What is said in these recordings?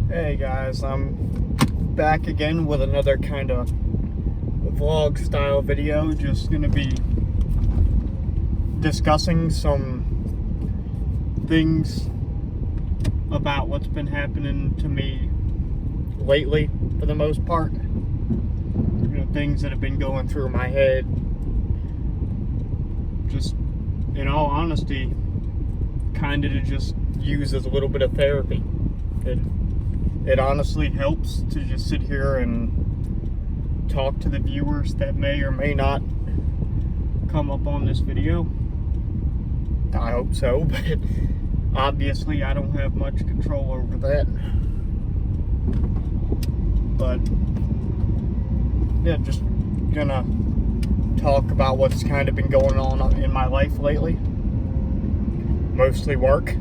Hey guys, I'm back again with another kind of vlog style video. Just gonna be discussing some things about what's been happening to me lately, for the most part. Things that have been going through my head. Just, in all honesty, kind of to just use as a little bit of therapy. It honestly helps to just sit here and talk to the viewers that may or may not come up on this video. I hope so, but obviously I don't have much control over that. But yeah, just gonna talk about what's kind of been going on in my life lately. Mostly work.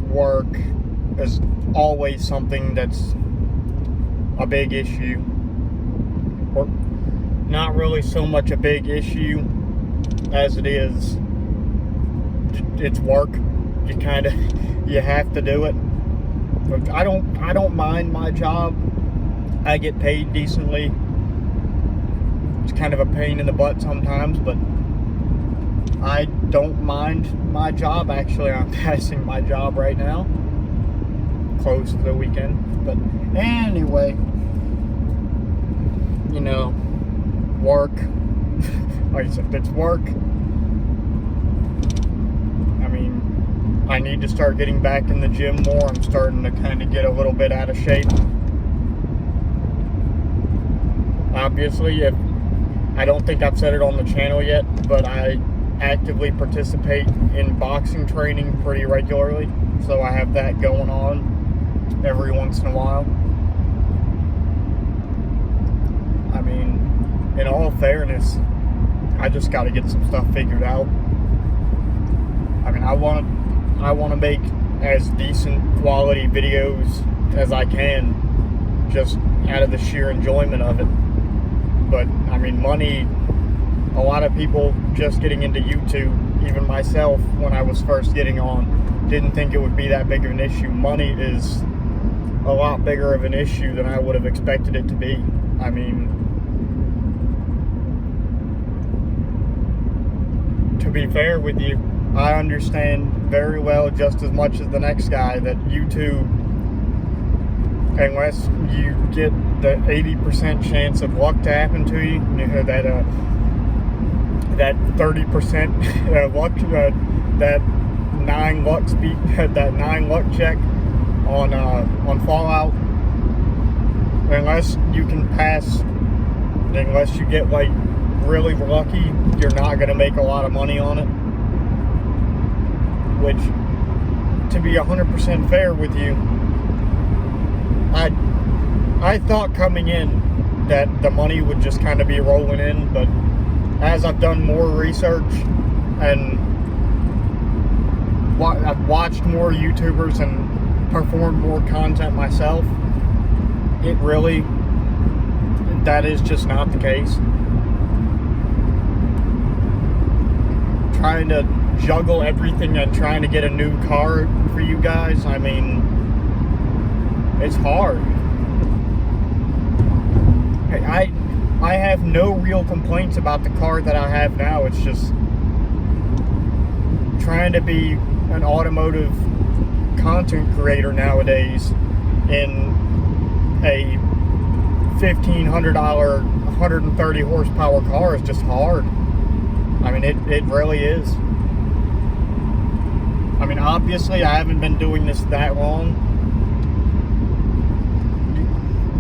Work is always something that's a big issue, or not really so much a big issue as it is it's work. You have to do it. I don't mind my job. I get paid decently. It's kind of a pain in the butt sometimes, but I don't mind my job. Actually, I'm passing my job right now. Close to the weekend. But anyway, work. Like I said, it's work. I mean, I need to start getting back in the gym more. I'm starting to kind of get a little bit out of shape. Obviously, I don't think I've said it on the channel yet, but I actively participate in boxing training pretty regularly, so I have that going on every once in a while. I mean, in all fairness, I just got to get some stuff figured out. I mean, I want to make as decent quality videos as I can, just out of the sheer enjoyment of it. But I mean, money. A lot of people just getting into YouTube, even myself when I was first getting on, didn't think it would be that big of an issue. Money is a lot bigger of an issue than I would have expected it to be. I mean, to be fair with you, I understand very well, just as much as the next guy, that YouTube, unless you get the 80% chance of luck to happen to you, that 30% luck, that 9 luck check on Fallout. Unless you can pass, unless you get like really lucky, you're not gonna make a lot of money on it. Which, to be 100% fair with you, I thought coming in that the money would just kind of be rolling in, but as I've done more research and I've watched more YouTubers and performed more content myself, that is just not the case. Trying to juggle everything and trying to get a new car for you guys, I mean, it's hard. I have no real complaints about the car that I have now. It's just trying to be an automotive content creator nowadays in a $1,500, 130 horsepower car is just hard. I mean, it really is. I mean, obviously, I haven't been doing this that long.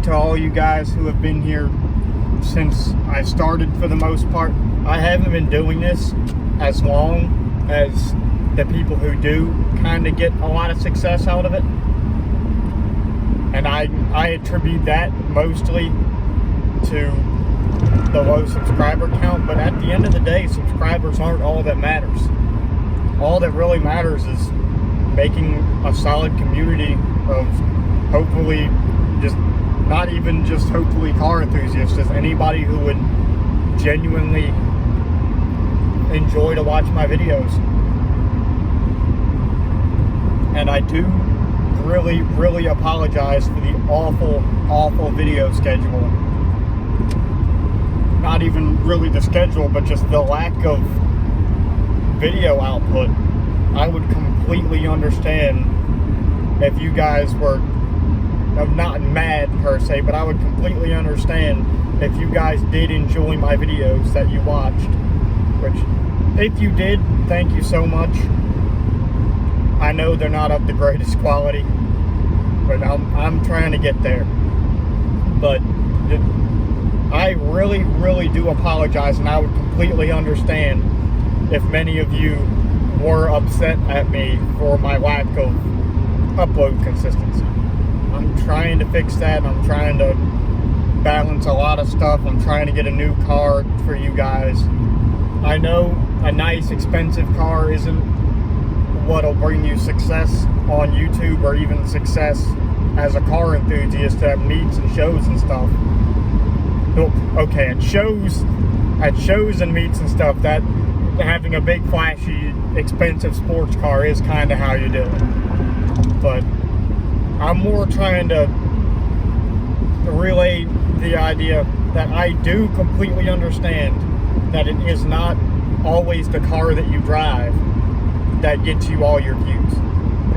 To all you guys who have been here since I started, for the most part, I haven't been doing this as long as the people who do kind of get a lot of success out of it. And I attribute that mostly to the low subscriber count. But at the end of the day, subscribers aren't all that matters. All that really matters is making a solid community of, hopefully, just not even just hopefully car enthusiasts, just anybody who would genuinely enjoy to watch my videos. And I do really, really apologize for the awful, awful video schedule. Not even really the schedule, but just the lack of video output. I would completely understand if you guys were not mad per se, but I would completely understand if you guys did enjoy my videos that you watched. Which, if you did, thank you so much. I know they're not of the greatest quality, but I'm trying to get there. But I really, really do apologize, and I would completely understand if many of you were upset at me for my lack of upload consistency. I'm trying to fix that. I'm trying to balance a lot of stuff. I'm trying to get a new car for you guys. I know a nice, expensive car isn't what'll bring you success on YouTube or even success as a car enthusiast at meets and shows and stuff. Okay, at shows and meets and stuff, that having a big, flashy, expensive sports car is kind of how you do it. But I'm more trying to relay the idea that I do completely understand that it is not always the car that you drive that gets you all your views.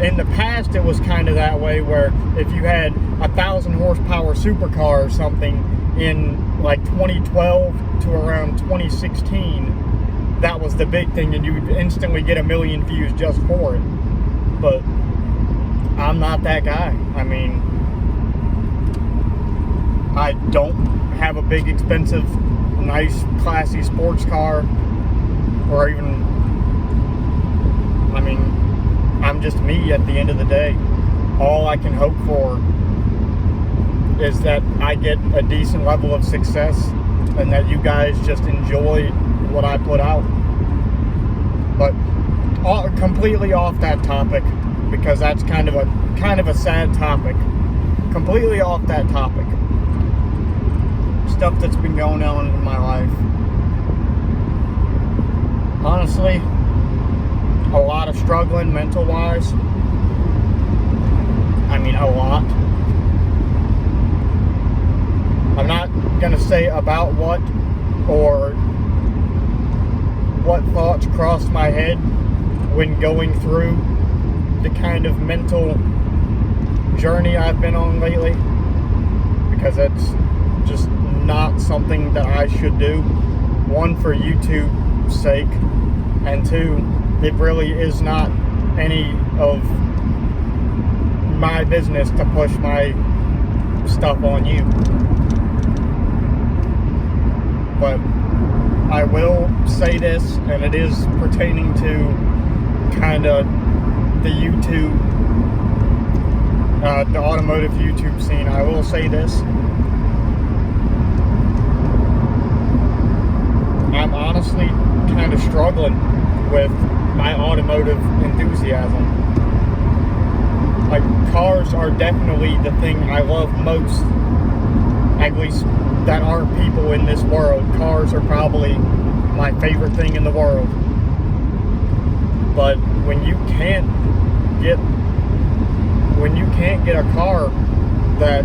In the past, it was kind of that way, where if you had 1,000 horsepower supercar or something in like 2012 to around 2016, that was the big thing, and you would instantly get 1 million views just for it. But I'm not that guy. I mean, I don't have a big, expensive, nice, classy sports car, or even, I mean, I'm just me at the end of the day. All I can hope for is that I get a decent level of success and that you guys just enjoy what I put out. But completely off that topic, because that's kind of a sad topic. Completely off that topic. Stuff that's been going on in my life. Honestly, a lot of struggling mental-wise. I mean, a lot. I'm not gonna say about what or what thoughts crossed my head when going through the kind of mental journey I've been on lately, because it's just not something that I should do. One, for YouTube's sake, and two, it really is not any of my business to push my stuff on you. But I will say this, and it is pertaining to kind of the YouTube, the automotive YouTube scene. I will say this. I'm honestly kind of struggling with my automotive enthusiasm. Like, cars are definitely the thing I love most. At least that aren't people in this world. Cars are probably my favorite thing in the world. But when you can't get a car that,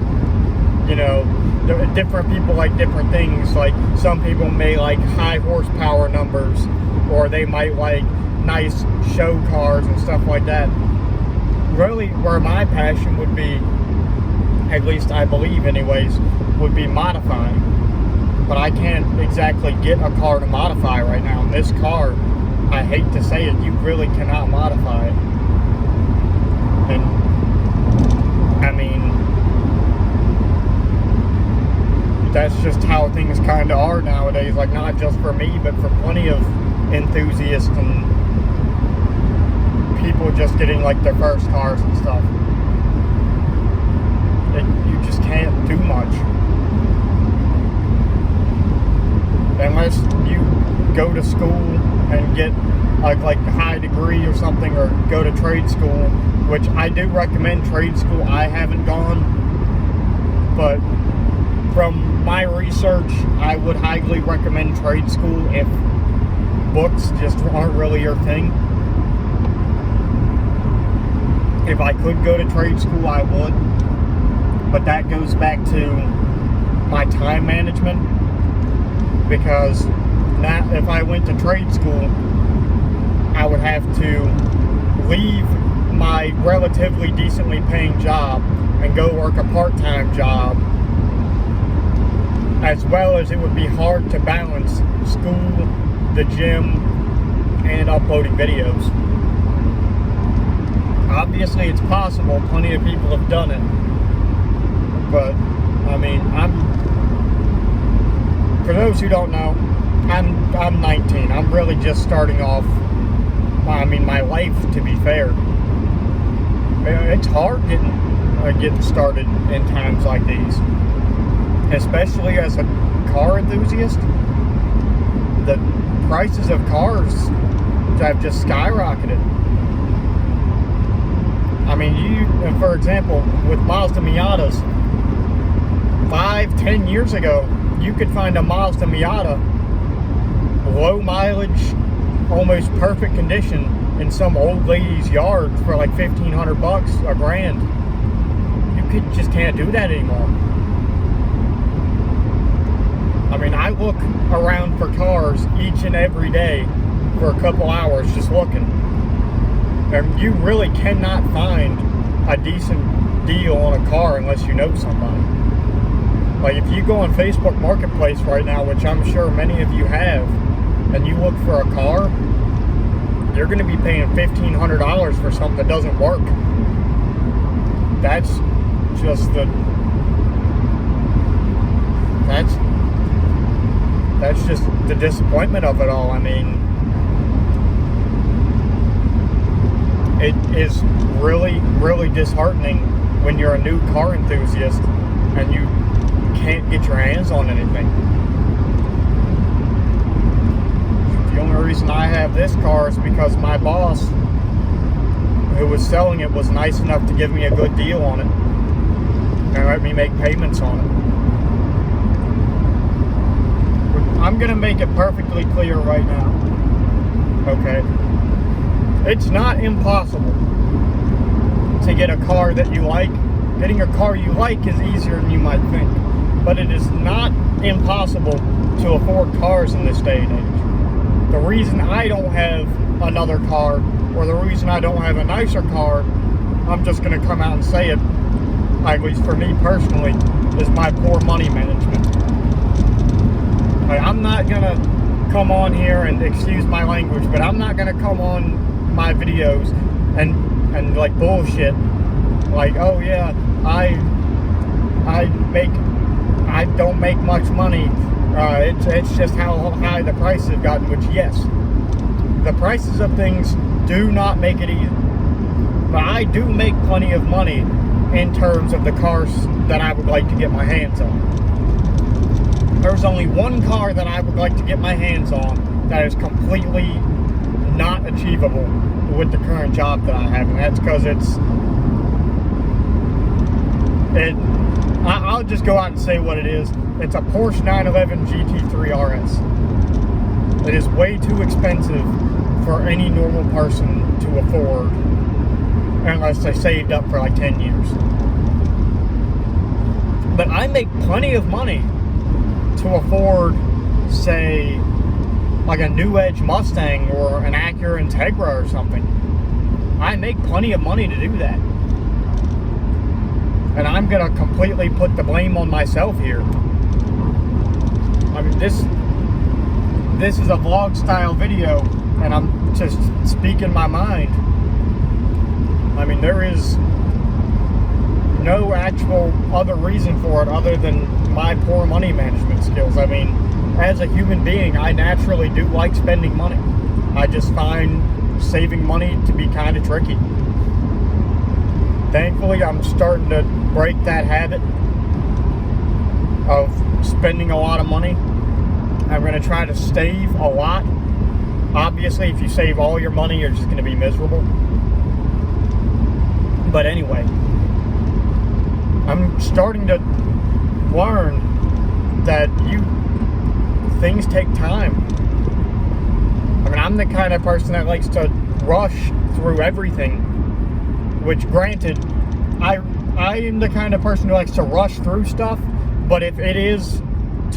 you know, different people like different things. Like, some people may like high horsepower numbers, or they might like nice show cars and stuff like that. Really, where my passion would be, at least I believe anyways, would be modifying. But I can't exactly get a car to modify right now. And this car, I hate to say it, you really cannot modify it. And I mean, that's just how things kind of are nowadays. Like, not just for me, but for plenty of enthusiasts and people just getting like their first cars and stuff. You just can't do much unless you go to school and get like a high degree or something, or go to trade school, which I do recommend trade school. I haven't gone, but from my research, I would highly recommend trade school if books just aren't really your thing. If I could go to trade school, I would. But that goes back to my time management. Because now, if I went to trade school, I would have to leave my relatively decently paying job and go work a part-time job, as well as it would be hard to balance school, the gym, and uploading videos. Obviously it's possible, plenty of people have done it, but I mean, for those who don't know, I'm 19. I'm really just starting off, my life, to be fair. It's hard getting started in times like these, especially as a car enthusiast. The prices of cars have just skyrocketed. I mean, for example, with Mazda Miatas, 5-10 years ago, you could find a Mazda Miata, low mileage, almost perfect condition, in some old lady's yard for like $1,500, $1,000. You just can't do that anymore. I mean, I look around for cars each and every day for a couple hours just looking. And you really cannot find a decent deal on a car unless you know somebody. Like, if you go on Facebook Marketplace right now, which I'm sure many of you have, and you look for a car, you're going to be paying $1,500 for something that doesn't work. That's just that's just the disappointment of it all. I mean, it is really, really disheartening when you're a new car enthusiast and you can't get your hands on anything. The only reason I have this car is because my boss, who was selling it, was nice enough to give me a good deal on it and let me make payments on it. I'm gonna make it perfectly clear right now, okay? It's not impossible to get a car that you like. Getting a car you like is easier than you might think, but it is not impossible to afford cars in this day and age. The reason I don't have another car, or the reason I don't have a nicer car, I'm just gonna come out and say it, at least for me personally, is my poor money management. Like, I'm not gonna come on here, and excuse my language, but I'm not gonna come on my videos and like bullshit, like, oh yeah, I don't make much money. It's just how high the prices have gotten. Which, yes, the prices of things do not make it easy, but I do make plenty of money in terms of the cars that I would like to get my hands on. There's only one car that I would like to get my hands on that is completely not achievable with the current job that I have, and that's because I'll just go out and say what it is. It's a Porsche 911 GT3 RS. It is way too expensive for any normal person to afford, unless they saved up for like 10 years. But I make plenty of money to afford, say, like a New Edge Mustang or an Acura Integra or something. I make plenty of money to do that. And I'm gonna completely put the blame on myself here. I mean, this is a vlog style video, and I'm just speaking my mind. I mean, there is no actual other reason for it other than my poor money management skills. I mean, as a human being, I naturally do like spending money. I just find saving money to be kind of tricky. Thankfully, I'm starting to break that habit of spending a lot of money. I'm going to try to save a lot. Obviously, if you save all your money, you're just going to be miserable. But anyway, I'm starting to learn that things take time. I mean, I'm the kind of person that likes to rush through everything which granted, I am the kind of person who likes to rush through stuff, but if it is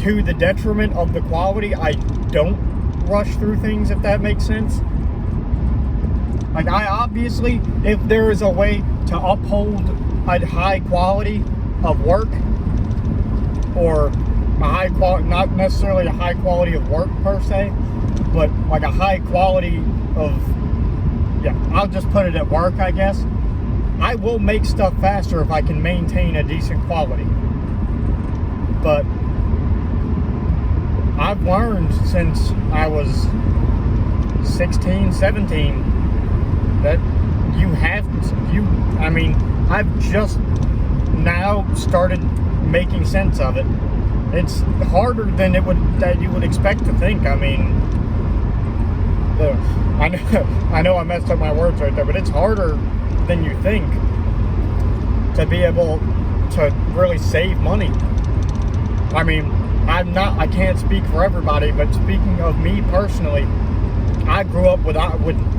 to the detriment of the quality, I don't rush through things, if that makes sense. Like, I obviously, if there is a way to uphold a high quality of work, or a high quality, not necessarily a high quality of work per se, but like a high quality of, yeah, I'll just put it at work, I guess. I will make stuff faster if I can maintain a decent quality. But I've learned since I was 16, 17 that I've just now started making sense of it. It's harder than you would expect to think. I mean, I know I messed up my words right there, but it's harder than you think to be able to really save money. I mean, I can't speak for everybody, but speaking of me personally, I grew up with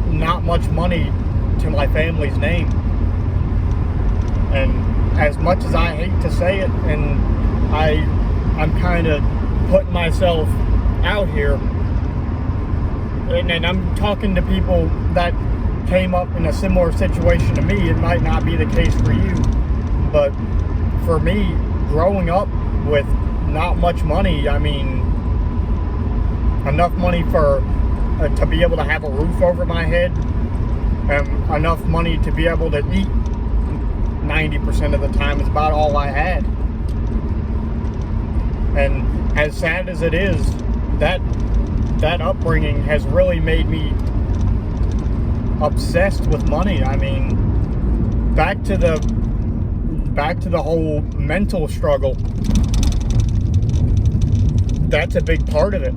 not much money to my family's name. And as much as I hate to say it, and I'm kind of putting myself out here, and I'm talking to people that came up in a similar situation to me. It might not be the case for you, but for me, growing up with not much money, I mean, enough money to be able to have a roof over my head, and enough money to be able to eat 90% of the time is about all I had. And as sad as it is, that upbringing has really made me obsessed with money. I mean, back to the whole mental struggle. That's a big part of it.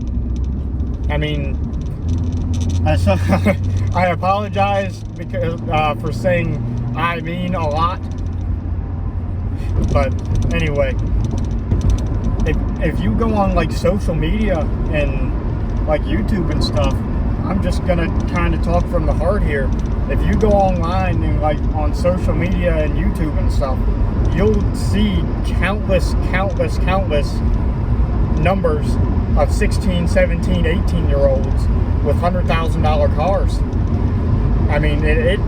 I mean, I apologize because for saying I mean a lot, but anyway, if you go on like social media and like YouTube and stuff, I'm just gonna kind of talk from the heart here. If you go online and like on social media and YouTube and stuff, you'll see countless numbers of 16, 17, 18-year-olds with $100,000 cars. I mean, it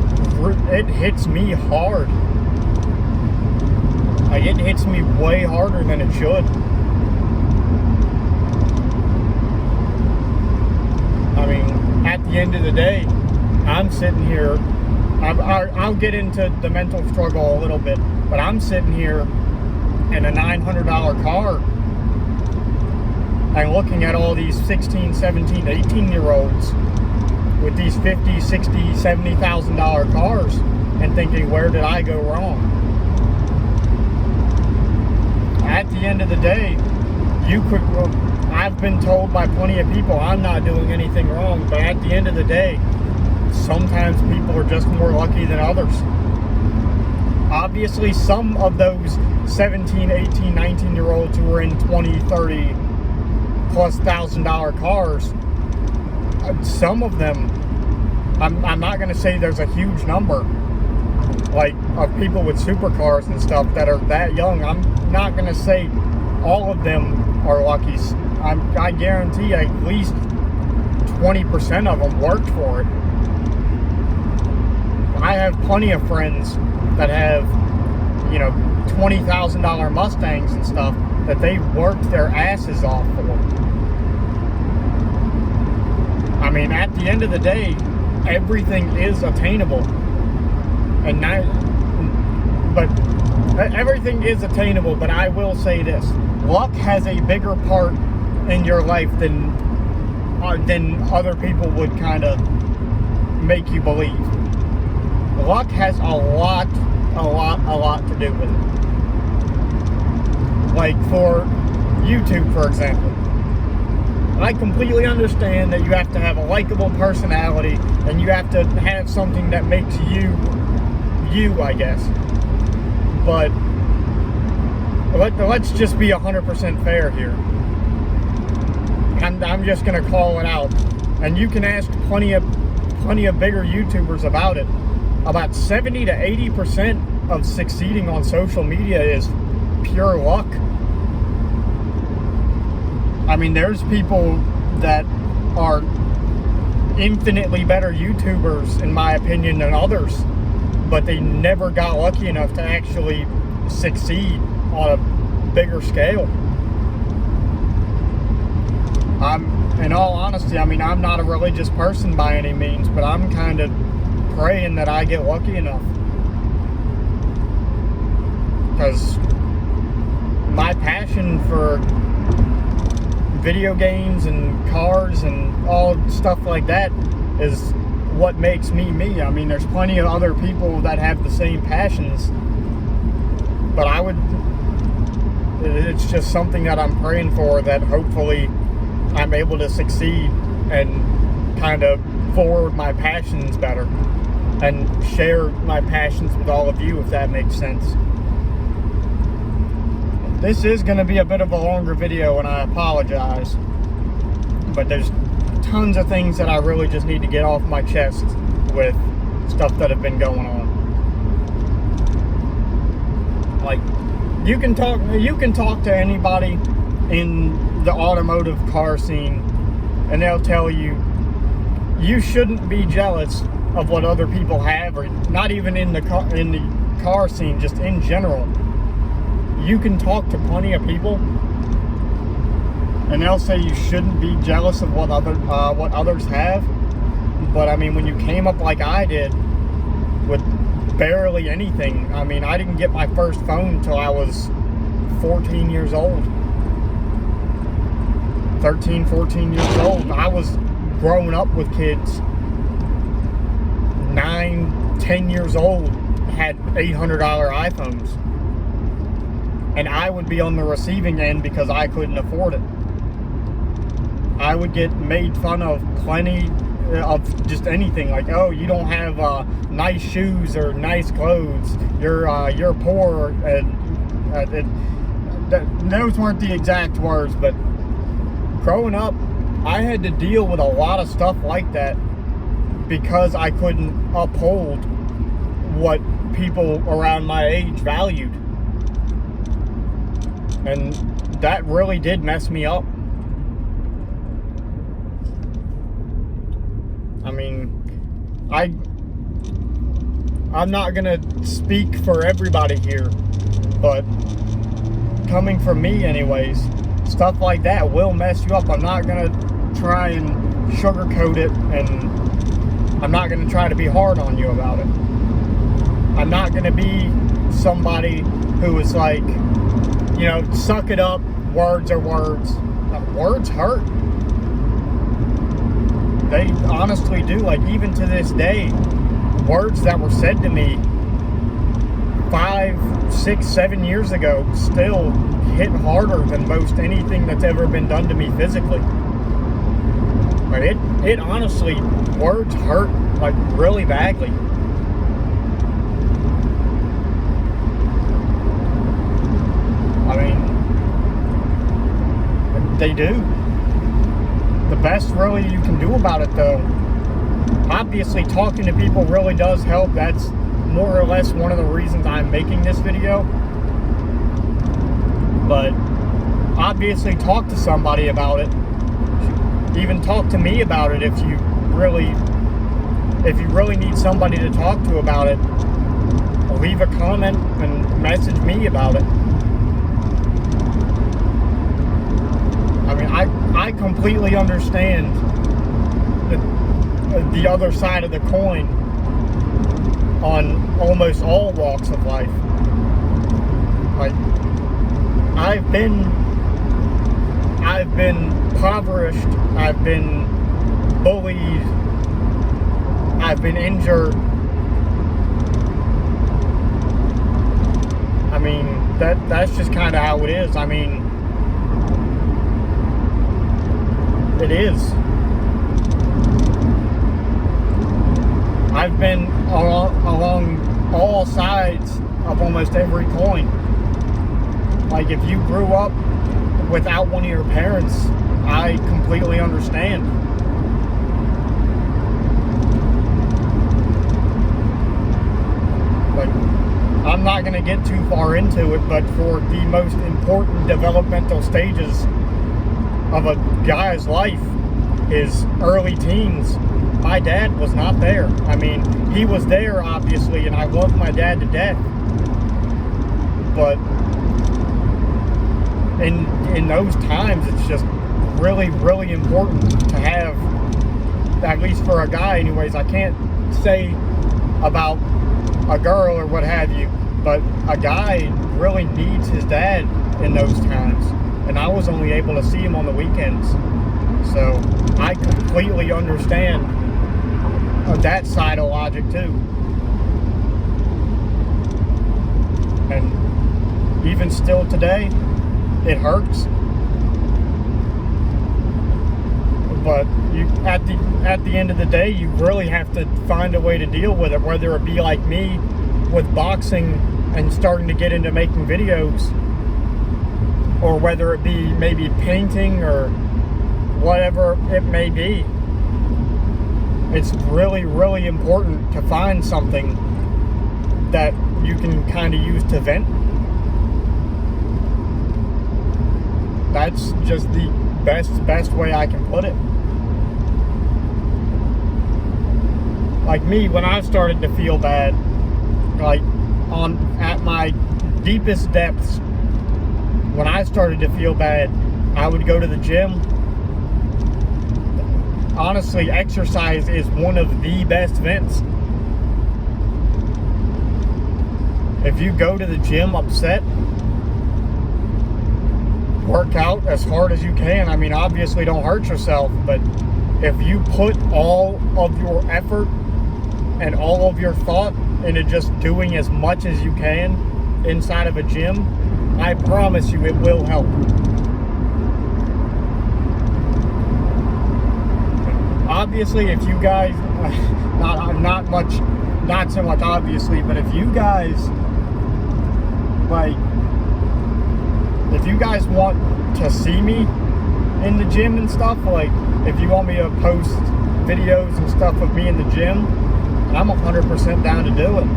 hits me hard. Like, it hits me way harder than it should. I mean, at the end of the day, I'm sitting here, I'll get into the mental struggle a little bit, but I'm sitting here in a $900 car and looking at all these 16, 17, 18-year-olds with these $50,000, $60,000, $70,000 cars and thinking, where did I go wrong? At the end of the day, I've been told by plenty of people I'm not doing anything wrong, but at the end of the day, sometimes people are just more lucky than others. Obviously, some of those 17, 18, 19-year-olds who are in $20,000, $30,000 plus cars, some of them, I'm not going to say there's a huge number, like, of people with supercars and stuff that are that young. I'm not going to say all of them are lucky. I guarantee at least 20% of them worked for it. I have plenty of friends that have, $20,000 Mustangs and stuff that they worked their asses off for. I mean, at the end of the day, everything is attainable. Everything is attainable, but I will say this. Luck has a bigger part in your life than other people would kind of make you believe. Luck has a lot to do with it. Like for YouTube, for example. I completely understand that you have to have a likable personality and you have to have something that makes you, I guess. But let's just be 100% fair here. I'm just going to call it out. And you can ask plenty of bigger YouTubers about it. about 70 to 80% of succeeding on social media is pure luck. I mean, there's people that are infinitely better YouTubers, in my opinion, than others, but they never got lucky enough to actually succeed on a bigger scale. In all honesty, I mean, I'm not a religious person by any means, but I'm kind of praying that I get lucky enough. Because my passion for video games and cars and all stuff like that is what makes me me. I mean, there's plenty of other people that have the same passions, but it's just something that I'm praying for, that hopefully I'm able to succeed and kind of forward my passions better and share my passions with all of you, if that makes sense. This is going to be a bit of a longer video, and I apologize, but there's tons of things that I really just need to get off my chest with stuff that have been going on. Like, you can talk to anybody in the automotive car scene, and they'll tell you you shouldn't be jealous of what other people have, or not even in the car scene, just in general. You can talk to plenty of people, and they'll say you shouldn't be jealous of what others have. But I mean, when you came up like I did with barely anything, I mean, I didn't get my first phone till I was 14 years old. 13, 14 years old. I was growing up with kids 9, 10 years old, had $800 iPhones. And I would be on the receiving end because I couldn't afford it. I would get made fun of plenty of just anything, like, oh, you don't have nice shoes or nice clothes, you're poor, and those weren't the exact words, but growing up, I had to deal with a lot of stuff like that because I couldn't uphold what people around my age valued. And that really did mess me up. I mean, I'm not gonna speak for everybody here, but coming from me anyways, stuff like that will mess you up. I'm not gonna try and sugarcoat it, and I'm not gonna try to be hard on you about it. I'm not gonna be somebody who is like, you know, suck it up, words are words. Words hurt. They honestly do. Like, even to this day, words that were said to me 5, 6, 7 years ago still hit harder than most anything that's ever been done to me physically. But it honestly, words hurt, like, really badly. I mean, they do. The best really you can do about it, though, obviously talking to people really does help. That's more or less one of the reasons I'm making this video. But obviously talk to somebody about it. Even talk to me about it if you really need somebody to talk to about it. Leave a comment and message me about it. I mean, I completely understand the other side of the coin on almost all walks of life. Like, I've been impoverished, I've been bullied, I've been injured. I mean, that's just kind of how it is. I mean, it is. I've been along all sides of almost every coin. Like, if you grew up without one of your parents, I completely understand. I'm not going to get too far into it, but for the most important developmental stages of a guy's life, his early teens, my dad was not there. I mean, he was there, obviously, and I love my dad to death. But in those times, it's just really, really important to have, at least for a guy anyways. I can't say about a girl or what have you, but a guy really needs his dad in those times. And I was only able to see him on the weekends. So I completely understand that side of logic too. And even still today, it hurts. But at the end of the day, you really have to find a way to deal with it, whether it be like me with boxing and starting to get into making videos, or whether it be maybe painting or whatever it may be. It's really, really important to find something that you can kind of use to vent. That's just the best way I can put it. Like me, when I started to feel bad, like at my deepest depths, when I started to feel bad, I would go to the gym. Honestly, exercise is one of the best vents. If you go to the gym upset, work out as hard as you can. I mean, obviously don't hurt yourself, but if you put all of your effort and all of your thought into just doing as much as you can inside of a gym, I promise you it will help. Obviously, if you guys, not so much obviously, but if you guys want to see me in the gym and stuff, like if you want me to post videos and stuff of me in the gym, I'm 100% down to do it.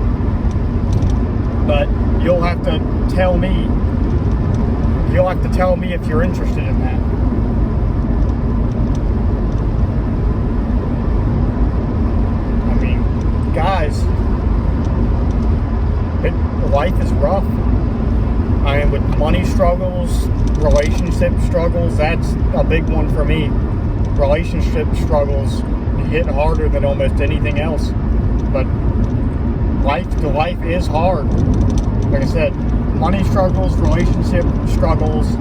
But you'll have to tell me if you're interested in that. I mean, guys, life is rough. I mean, with money struggles, relationship struggles, that's a big one for me. Relationship struggles hit harder than almost anything else. But life is hard. Like I said, money struggles, relationship struggles.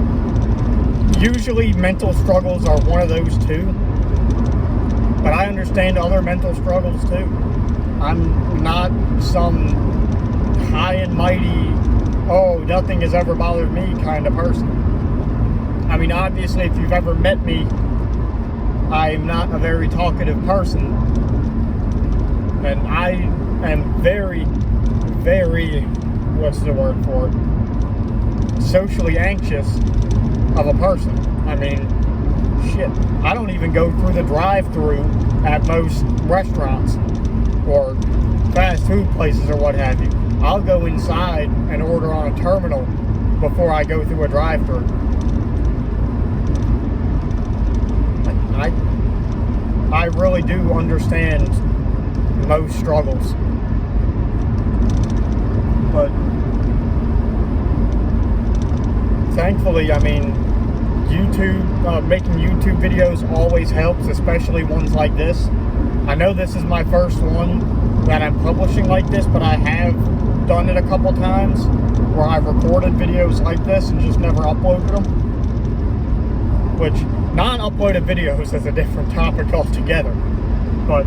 Usually mental struggles are one of those too. But I understand other mental struggles too. I'm not some high and mighty, oh, nothing has ever bothered me kind of person. I mean, obviously, if you've ever met me, I'm not a very talkative person. And I am very, very, what's the word for it? Socially anxious of a person. I mean, shit. I don't even go through the drive-thru at most restaurants or fast food places or what have you. I'll go inside and order on a terminal before I go through a drive-thru. I really do understand most struggles. But thankfully, I mean, making YouTube videos always helps, especially ones like this. I know this is my first one that I'm publishing like this, but I have done it a couple times where I've recorded videos like this and just never uploaded them. Which, non-uploaded videos is a different topic altogether. But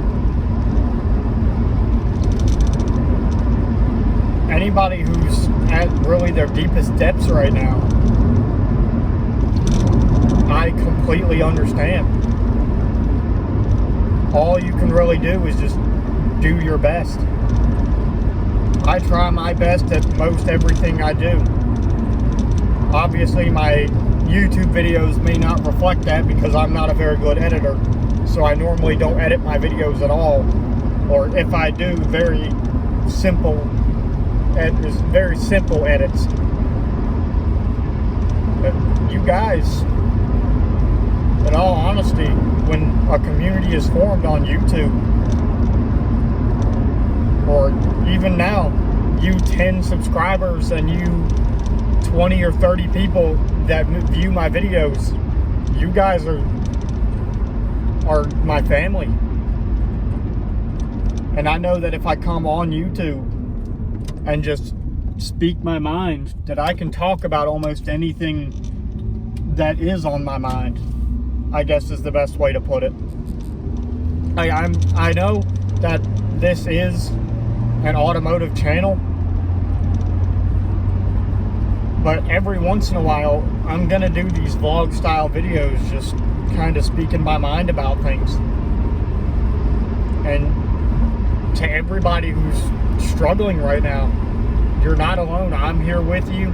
anybody who's at really their deepest depths right now, I completely understand. All you can really do is just do your best. I try my best at most everything I do. Obviously, my YouTube videos may not reflect that because I'm not a very good editor. So I normally don't edit my videos at all. Or if I do, very simple It's very simple edits. But you guys, in all honesty, when a community is formed on YouTube, or even now, you 10 subscribers and you 20 or 30 people that view my videos, you guys are my family. And I know that if I come on YouTube and just speak my mind, that I can talk about almost anything that is on my mind, I guess is the best way to put it. I know that this is an automotive channel, but every once in a while I'm gonna do these vlog style videos, just kind of speaking my mind about things. And to everybody who's struggling right now, you're not alone. I'm here with you.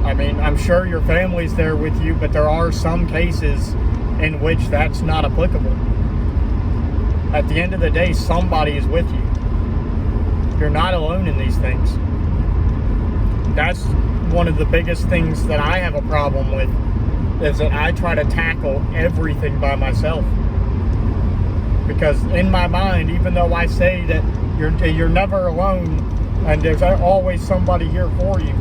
I mean, I'm sure your family's there with you, but there are some cases in which that's not applicable. At the end of the day, somebody is with you. You're not alone in these things. That's one of the biggest things that I have a problem with, is that I try to tackle everything by myself. Because in my mind, even though I say that you're never alone and there's always somebody here for you,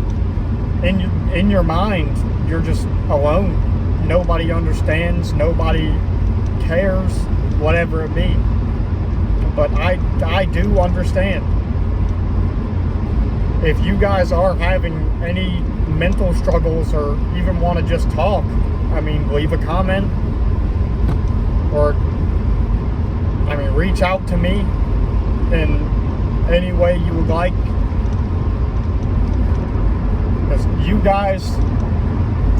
in your mind, you're just alone. Nobody understands, nobody cares, whatever it be. But I do understand. If you guys are having any mental struggles or even want to just talk, I mean, leave a comment, or reach out to me in any way you would like. Because you guys,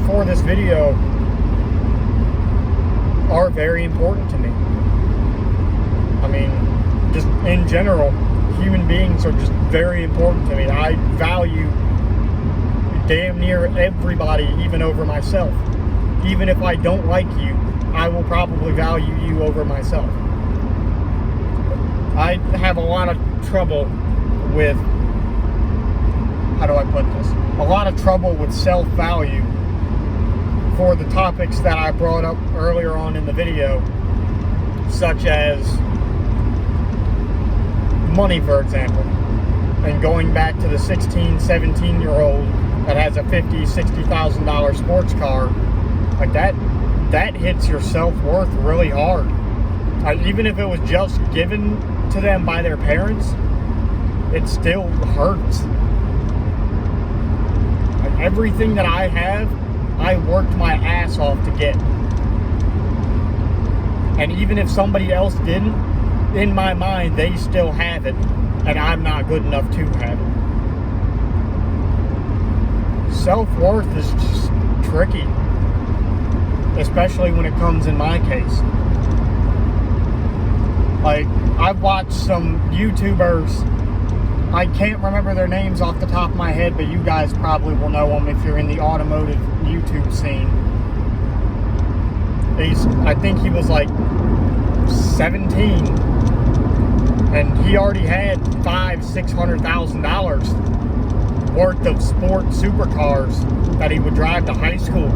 for this video, are very important to me. I mean, just in general, human beings are just very important to me. I value damn near everybody, even over myself. Even if I don't like you, I will probably value you over myself. I have a lot of trouble with, how do I put this? A lot of trouble with self-value for the topics that I brought up earlier on in the video, such as money, for example, and going back to the 16, 17-year-old that has a $50,000, $60,000 sports car, like that hits your self-worth really hard. Even if it was just given to them by their parents, it still hurts. Like, everything that I have, I worked my ass off to get. And even if somebody else didn't, in my mind, they still have it, and I'm not good enough to have it. Self-worth is just tricky, especially when it comes in my case. Like, I've watched some YouTubers, I can't remember their names off the top of my head, but you guys probably will know them if you're in the automotive YouTube scene. I think he was like 17, and he already had $500,000-$600,000 worth of sport supercars that he would drive to high school.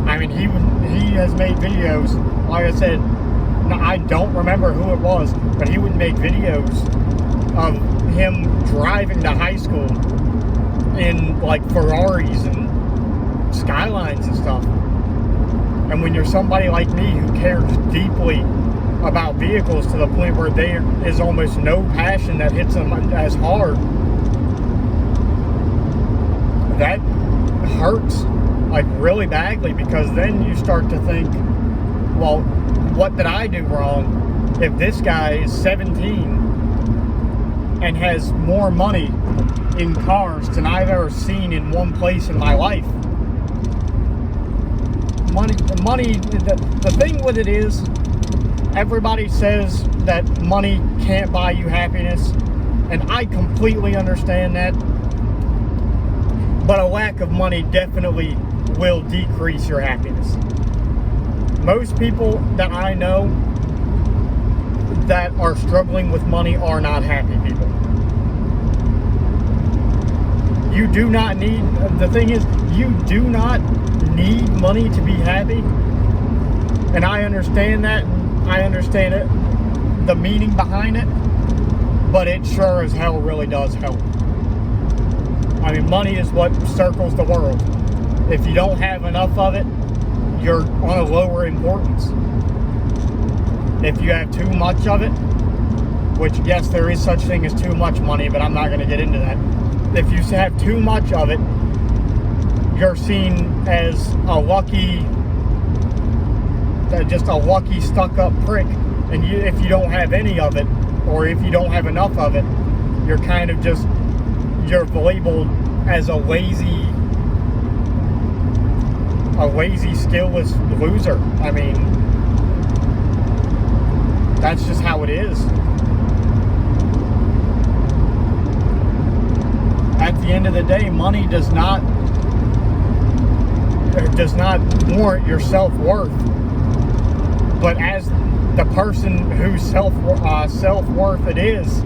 I mean, he has made videos, like I said, I don't remember who it was, but he would make videos of him driving to high school in like Ferraris and Skylines and stuff. And when you're somebody like me who cares deeply about vehicles to the point where there is almost no passion that hits them as hard, that hurts like really badly, because then you start to think, well, what did I do wrong if this guy is 17 and has more money in cars than I've ever seen in one place in my life? Money, the thing with it is, everybody says that money can't buy you happiness, and I completely understand that, but a lack of money definitely will decrease your happiness. Most people that I know that are struggling with money are not happy people. You do not need, the thing is, you do not need money to be happy. And I understand that. I understand it, the meaning behind it. But it sure as hell really does help. I mean, money is what circles the world. If you don't have enough of it, you're on a lower importance. If you have too much of it, which yes, there is such thing as too much money, but I'm not going to get into that. If you have too much of it, you're seen as a lucky, just a lucky stuck-up prick. And if you don't have any of it, or if you don't have enough of it, you're kind of just, you're labeled as a lazy, skillless loser. I mean, that's just how it is. At the end of the day, money does not warrant your self-worth. But as the person whose self-worth it is,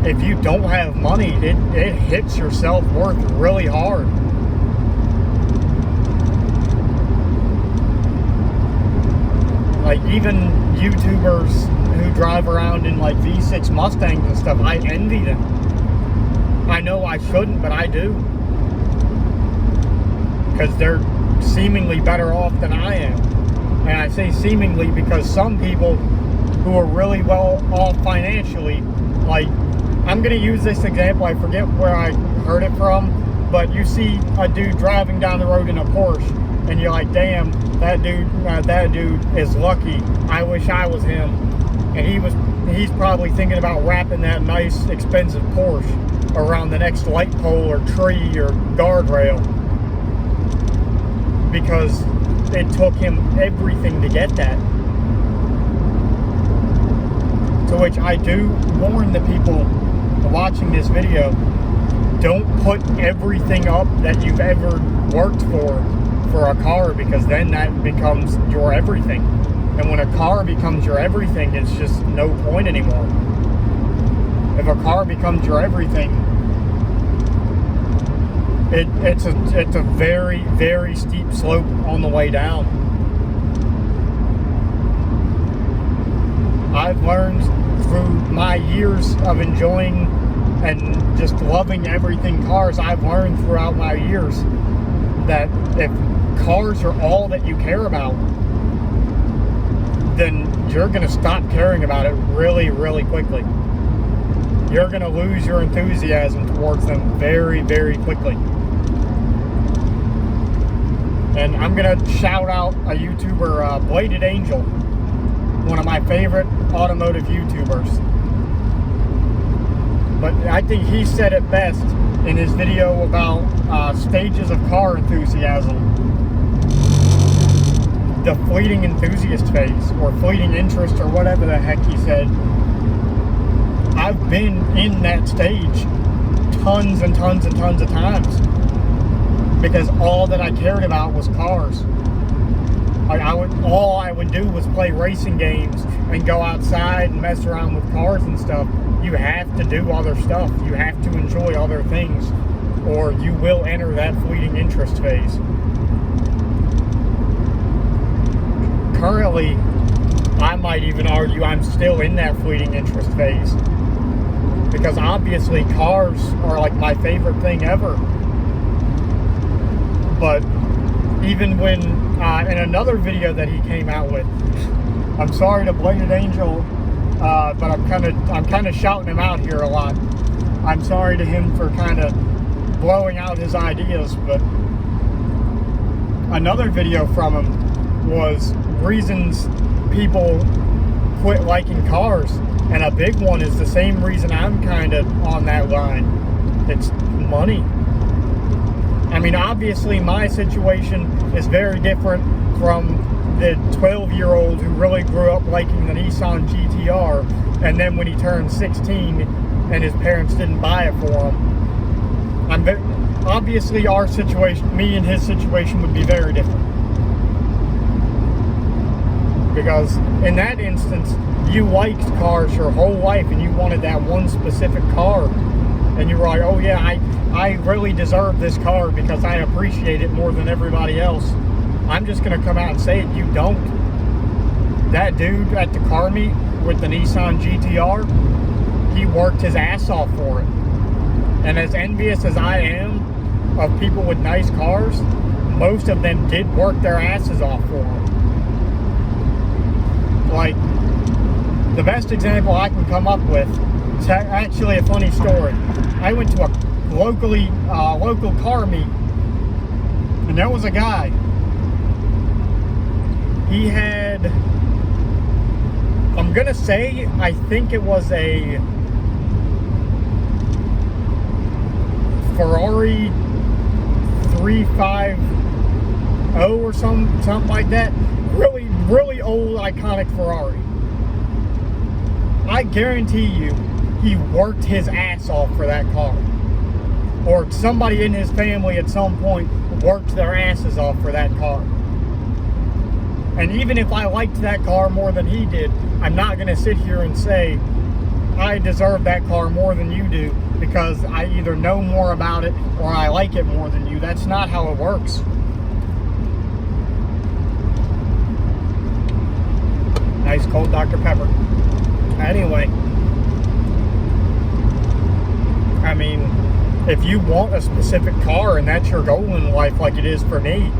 if you don't have money, it hits your self-worth really hard. Like, even YouTubers who drive around in like V6 Mustangs and stuff, I envy them. I know I shouldn't, but I do. Because they're seemingly better off than I am. And I say seemingly because some people who are really well off financially, like, I'm going to use this example, I forget where I heard it from, but you see a dude driving down the road in a Porsche, and you're like, damn, that dude is lucky. I wish I was him. And he's probably thinking about wrapping that nice, expensive Porsche around the next light pole or tree or guardrail, because it took him everything to get that. To which I do warn the people watching this video, don't put everything up that you've ever worked for a car, because then that becomes your everything. And when a car becomes your everything, it's just no point anymore. If a car becomes your everything, it's a very, very steep slope on the way down. I've learned through my years of enjoying and just loving everything cars, I've learned throughout my years that if cars are all that you care about, then you're going to stop caring about it really, really quickly. You're going to lose your enthusiasm towards them very, very quickly. And I'm going to shout out a YouTuber, Bladed Angel, one of my favorite automotive YouTubers. But I think he said it best in his video about stages of car enthusiasm. The fleeting enthusiast phase, or fleeting interest, or whatever the heck he said. I've been in that stage tons and tons and tons of times, because all that I cared about was cars. All I would do was play racing games and go outside and mess around with cars and stuff. You have to do other stuff. You have to enjoy other things, or you will enter that fleeting interest phase. Currently, I might even argue I'm still in that fleeting interest phase, because obviously cars are like my favorite thing ever. But even when in another video that he came out with, I'm sorry to Bladed Angel, but I'm kind of shouting him out here a lot. I'm sorry to him for kind of blowing out his ideas, but another video from him was reasons people quit liking cars, and a big one is the same reason I'm kind of on that line. It's money. I mean, obviously my situation is very different from the 12-year-old who really grew up liking the Nissan GTR, and then when he turned 16 and his parents didn't buy it for him. Obviously our situation, me and his situation, would be very different. Because in that instance, you liked cars your whole life and you wanted that one specific car. and you were like, oh yeah, I really deserve this car because I appreciate it more than everybody else, I'm just going to come out and say it. You don't. That dude at the car meet with the Nissan GTR, he worked his ass off for it. And as envious as I am of people with nice cars, most of them did work their asses off for it. Like, the best example I can come up with is actually a funny story. I went to a local car meet, and there was a guy. He had, I'm gonna say, I think it was a Ferrari 350 or something like that. Really old, iconic Ferrari. I guarantee you, he worked his ass off for that car. Or somebody in his family at some point worked their asses off for that car. And even if I liked that car more than he did, I'm not going to sit here and say, I deserve that car more than you do because I either know more about it or I like it more than you. That's not how it works. Nice cold Dr. Pepper. Anyway, I mean, if you want a specific car and that's your goal in life, like it is for me,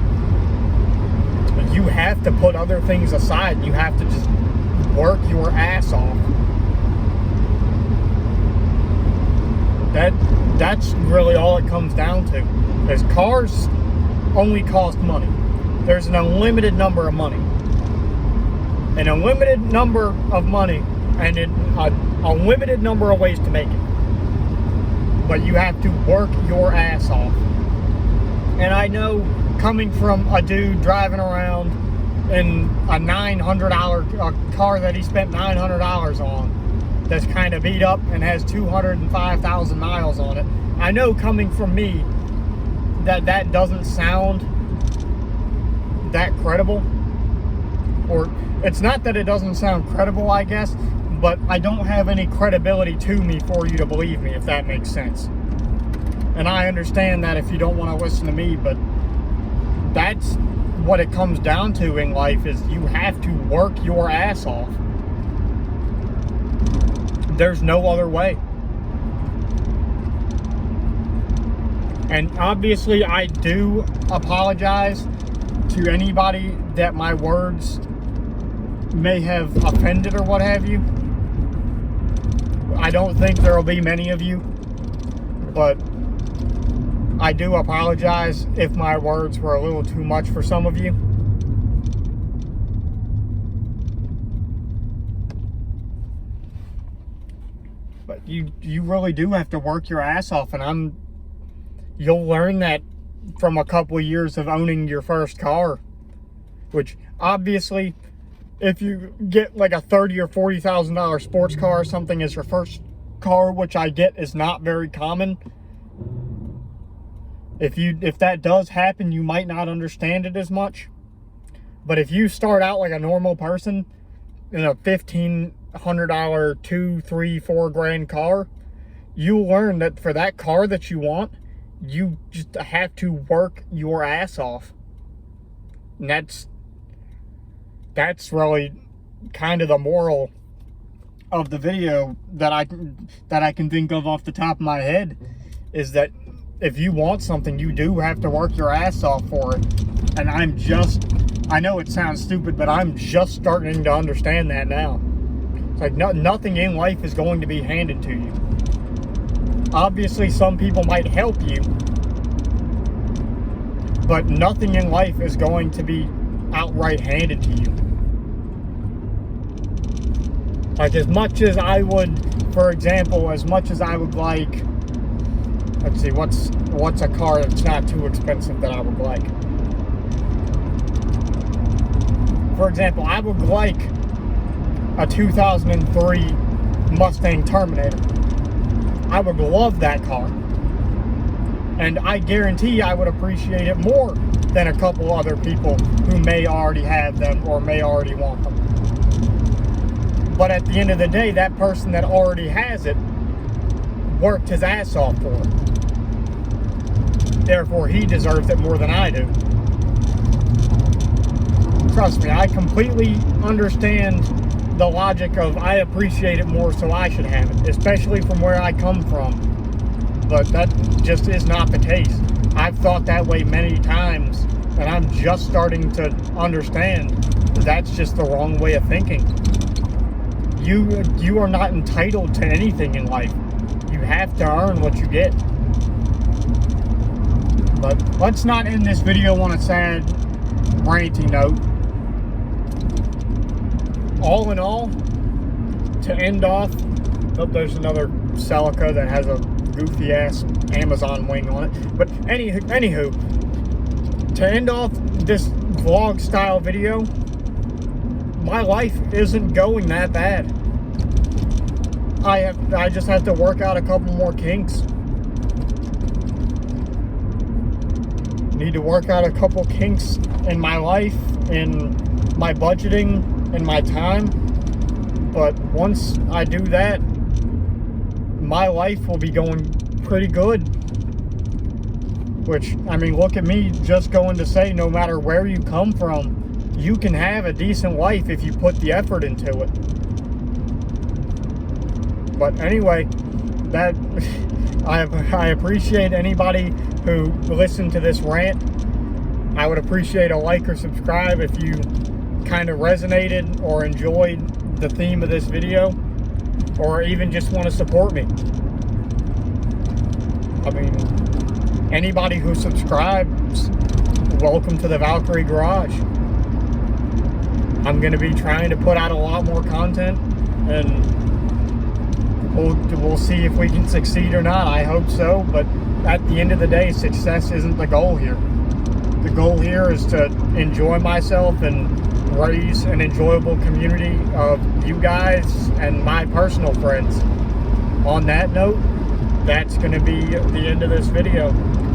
you have to put other things aside. You have to just work your ass off. That's really all it comes down to. Is cars only cost money. There's an unlimited number of money. An unlimited number of money and a limited number of ways to make it. But you have to work your ass off. And I know, coming from a dude driving around in a $900 car that he spent $900 on, that's kind of beat up and has 205,000 miles on it, I know, coming from me, that doesn't sound that credible. Or it's not that it doesn't sound credible, I guess, but I don't have any credibility to me for you to believe me, if that makes sense. And I understand that if you don't want to listen to me, but that's what it comes down to in life, is you have to work your ass off. There's no other way. And obviously I do apologize to anybody that my words may have offended or what have you. I don't think there will be many of you, but I do apologize if my words were a little too much for some of you. But you really do have to work your ass off, and you'll learn that from a couple of years of owning your first car, which obviously, if you get like a $30,000 or $40,000 sports car or something as your first car, which I get is not very common, if that does happen, you might not understand it as much. But if you start out like a normal person in a $1,500, $2,000, $3,000, $4,000 car, you'll learn that for that car that you want, you just have to work your ass off. And that's really kind of the moral of the video that I can think of off the top of my head, is that if you want something, you do have to work your ass off for it. And I know it sounds stupid, but I'm just starting to understand that now. It's like nothing in life is going to be handed to you. Obviously, some people might help you, but nothing in life is going to be outright handed to you. Like, as much as I would, for example, as much as I would like, let's see, what's a car that's not too expensive that I would like? For example, I would like a 2003 Mustang Terminator. I would love that car. And I guarantee I would appreciate it more than a couple other people who may already have them or may already want them. But at the end of the day, that person that already has it worked his ass off for it. Therefore, he deserves it more than I do. Trust me, I completely understand the logic of I appreciate it more, so I should have it, especially from where I come from. But that just is not the case. I've thought that way many times, and I'm just starting to understand that's just the wrong way of thinking. You are not entitled to anything in life. You have to earn what you get. But let's not end this video on a sad, ranty note. All in all, to end off, oh, there's another Celica that has a goofy ass Amazon wing on it. But anywho, to end off this vlog style video, my life isn't going that bad. I just have to work out a couple more kinks. Need to work out a couple kinks in my life, in my budgeting, in my time. But once I do that, my life will be going pretty good. Which, I mean, look at me just going to say, no matter where you come from, you can have a decent life if you put the effort into it. But anyway, that I appreciate anybody who listened to this rant. I would appreciate a like or subscribe if you kind of resonated or enjoyed the theme of this video, or even just want to support me. I mean, anybody who subscribes, welcome to the Valkyrie Garage. I'm going to be trying to put out a lot more content, and we'll see if we can succeed or not. I hope so, but at the end of the day, success isn't the goal here. The goal here is to enjoy myself and raise an enjoyable community of you guys and my personal friends. On that note, that's going to be the end of this video.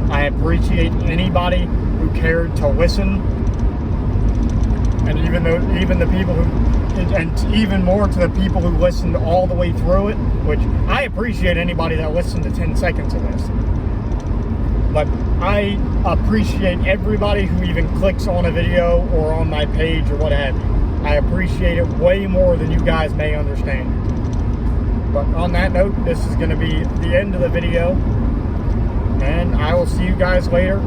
I appreciate anybody who cared to listen, and even the people who, and even more to the people who listened all the way through it, which I appreciate anybody that listened to 10 seconds of this. But I appreciate everybody who even clicks on a video or on my page or what have you. I appreciate it way more than you guys may understand. But on that note, this is going to be the end of the video, and I will see you guys later.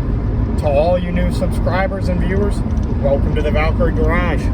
To all you new subscribers and viewers, welcome to the Valkyrie Garage.